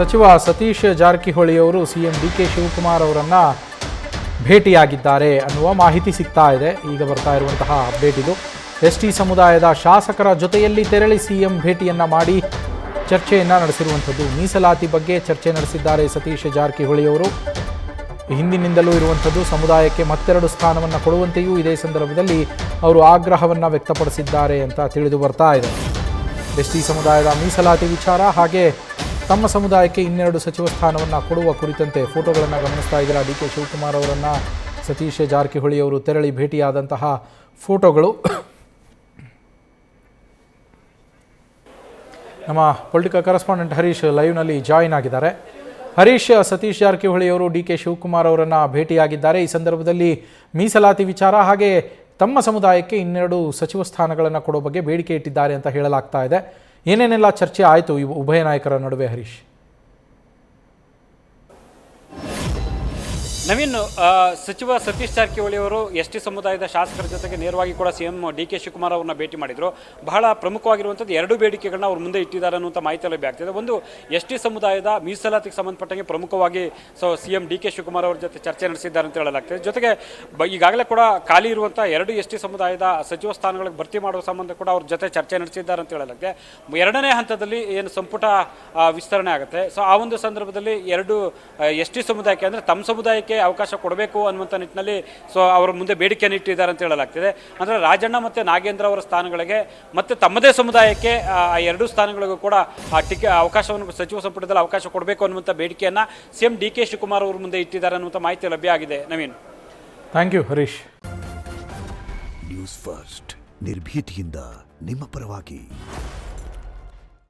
ಸಚಿವ ಸತೀಶ್ ಜಾರಕಿಹೊಳಿ ಅವರು CM DK Shivakumar ಅವರನ್ನ ಭೇಟಿಯಾಗಿದ್ದಾರೆ ಅನ್ನುವ ಮಾಹಿತಿ ಸಿಗ್ತಾ ಇದೆ. ಈಗ ಬರ್ತಾ ಇರುವಂತಹ ಅಪ್ಡೇಟ್ ಇದು. ಎಸ್ಟಿ ಸಮುದಾಯದ ಶಾಸಕರ ಜೊತೆಯಲ್ಲಿ ತೆರಳಿ ಸಿಎಂ ಭೇಟಿಯನ್ನ ಮಾಡಿ ಚರ್ಚೆಯನ್ನ ನಡೆಸಿರುವಂಥದ್ದು. ಮೀಸಲಾತಿ ಬಗ್ಗೆ ಚರ್ಚೆ ನಡೆಸಿದ್ದಾರೆ ಸತೀಶ್ ಜಾರಕಿಹೊಳಿ ಅವರು. ಹಿಂದಿನಿಂದಲೂ ಇರುವಂಥದ್ದು ಸಮುದಾಯಕ್ಕೆ ಮತ್ತೆರಡು ಸ್ಥಾನವನ್ನು ಕೊಡುವಂತೆಯೂ ಇದೇ ಸಂದರ್ಭದಲ್ಲಿ ಅವರು ಆಗ್ರಹವನ್ನು ವ್ಯಕ್ತಪಡಿಸಿದ್ದಾರೆ ಅಂತ ತಿಳಿದು ಬರ್ತಾ ಇದೆ. ಎಸ್ಟಿ ಸಮುದಾಯದ ಮೀಸಲಾತಿ ವಿಚಾರ ಹಾಗೆ ತಮ್ಮ ಸಮುದಾಯಕ್ಕೆ ಇನ್ನೆರಡು ಸಚಿವ ಸ್ಥಾನವನ್ನು ಕೊಡುವ ಕುರಿತಂತೆ ಫೋಟೋಗಳನ್ನು ಗಮನಿಸ್ತಾ ಇದ್ದೀರಾ. ಡಿ ಕೆ ಶಿವಕುಮಾರ್ ಅವರನ್ನು ಸತೀಶ್ ಜಾರಕಿಹೊಳಿ ಅವರು ತೆರಳಿ ಭೇಟಿಯಾದಂತಹ ಫೋಟೋಗಳು. ನಮ್ಮ ಪೊಲಿಟಿಕಲ್ ಕರೆಸ್ಪಾಂಡೆಂಟ್ ಹರೀಶ್ ಲೈವ್ನಲ್ಲಿ ಜಾಯಿನ್ ಆಗಿದ್ದಾರೆ. ಹರೀಶ್, ಸತೀಶ್ ಜಾರಕಿಹೊಳಿ ಅವರು ಡಿ ಕೆ ಶಿವಕುಮಾರ್ ಅವರನ್ನು ಭೇಟಿಯಾಗಿದ್ದಾರೆ. ಈ ಸಂದರ್ಭದಲ್ಲಿ ಮೀಸಲಾತಿ ವಿಚಾರ ಹಾಗೆ ತಮ್ಮ ಸಮುದಾಯಕ್ಕೆ ಇನ್ನೆರಡು ಸಚಿವ ಸ್ಥಾನಗಳನ್ನು ಕೊಡೋ ಬಗ್ಗೆ ಬೇಡಿಕೆ ಇಟ್ಟಿದ್ದಾರೆ ಅಂತ ಹೇಳಲಾಗ್ತಾ ಇದೆ. ಏನೇನೆಲ್ಲ ಚರ್ಚೆ ಆಯಿತು ಈ ಉಭಯ ನಾಯಕರ ನಡುವೆ ಹರೀಶ್? ನವೀನ್, ಸಚಿವ ಸತೀಶ್ ಜಾರಕಿಹೊಳಿ ಅವರು ಎಸ್ಟಿ ಸಮುದಾಯದ ಶಾಸಕರ ಜೊತೆಗೆ ನೇರವಾಗಿ ಕೂಡ ಸಿಎಂ ಡಿ ಕೆ ಶಿವಕುಮಾರ್ ಅವರನ್ನ ಭೇಟಿ ಮಾಡಿದರು. ಬಹಳ ಪ್ರಮುಖವಾಗಿರುವಂಥದ್ದು ಎರಡು ಬೇಡಿಕೆಗಳನ್ನ ಅವ್ರ ಮುಂದೆ ಇಟ್ಟಿದ್ದಾರೆ ಅನ್ನುವಂಥ ಮಾಹಿತಿ ಲಭ್ಯ ಆಗ್ತಿದೆ. ಒಂದು, ಎಸ್ಟಿ ಸಮುದಾಯದ ಮೀಸಲಾತಿಗೆ ಸಂಬಂಧಪಟ್ಟಂಗೆ ಪ್ರಮುಖವಾಗಿ ಸಿಎಂ ಡಿ ಕೆ ಶಿವಕುಮಾರ್ ಅವರ ಜೊತೆ ಚರ್ಚೆ ನಡೆಸಿದ್ದಾರೆ ಅಂತ ಹೇಳಲಾಗ್ತದೆ. ಜೊತೆಗೆ ಈಗಾಗಲೇ ಕೂಡ ಖಾಲಿ ಇರುವಂಥ ಎರಡು ಎಸ್ಟಿ ಸಮುದಾಯದ ಸಚಿವ ಸ್ಥಾನಗಳಿಗೆ ಭರ್ತಿ ಮಾಡುವ ಸಂಬಂಧ ಕೂಡ ಅವ್ರ ಜೊತೆ ಚರ್ಚೆ ನಡೆಸಿದ್ದಾರೆ ಅಂತ ಹೇಳಲಾಗಿದೆ. ಎರಡನೇ ಹಂತದಲ್ಲಿ ಏನು ಸಂಪುಟ ವಿಸ್ತರಣೆ ಆಗುತ್ತೆ, ಆ ಒಂದು ಸಂದರ್ಭದಲ್ಲಿ ಎರಡು ಎಸ್ಟಿ ಸಮುದಾಯಕ್ಕೆ ಅಂದರೆ ತಮ್ಮ ಸಮುದಾಯಕ್ಕೆ ಅವಕಾಶ ಕೊಡಬೇಕು ಅನ್ನುವಂಥ ನಿಟ್ಟಿನಲ್ಲಿ ಅವರ ಮುಂದೆ ಬೇಡಿಕೆಯನ್ನು ಇಟ್ಟಿದ್ದಾರೆ ಅಂತ ಹೇಳಲಾಗ್ತಿದೆ. ಅಂದರೆ ರಾಜಣ್ಣ ಮತ್ತು ನಾಗೇಂದ್ರ ಅವರ ಸ್ಥಾನಗಳಿಗೆ ಮತ್ತು ತಮ್ಮದೇ ಸಮುದಾಯಕ್ಕೆ ಆ ಎರಡೂ ಸ್ಥಾನಗಳಿಗೂ ಕೂಡ ಅವಕಾಶವನ್ನು ಸಚಿವ ಸಂಪುಟದಲ್ಲಿ ಅವಕಾಶ ಕೊಡಬೇಕು ಅನ್ನುವಂಥ ಬೇಡಿಕೆಯನ್ನು ಸಿಎಂ ಡಿ ಕೆ ಶಿವಕುಮಾರ್ ಅವರು ಮುಂದೆ ಇಟ್ಟಿದ್ದಾರೆ ಅನ್ನುವಂಥ ಮಾಹಿತಿ ಲಭ್ಯ ಆಗಿದೆ. Naveen, thank you Harish. News first ನಿರ್ಭೀತಿಯಿಂದ ನಿಮ್ಮ ಪರವಾಗಿ.